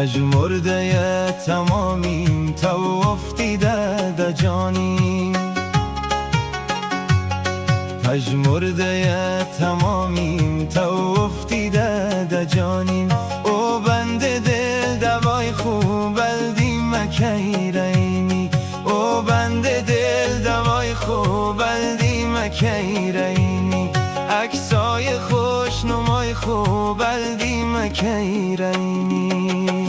پژمرده تمامیم تو افتیده ده جانیم، پژمرده تمامیم تو افتیده ده جانیم. او بنده دل دوای خوب بلدی مکی رینی، او بنده دل دوای خوب بلدی مکی رینی. عکسای خوش نمای خوب بلدی مکی رینی.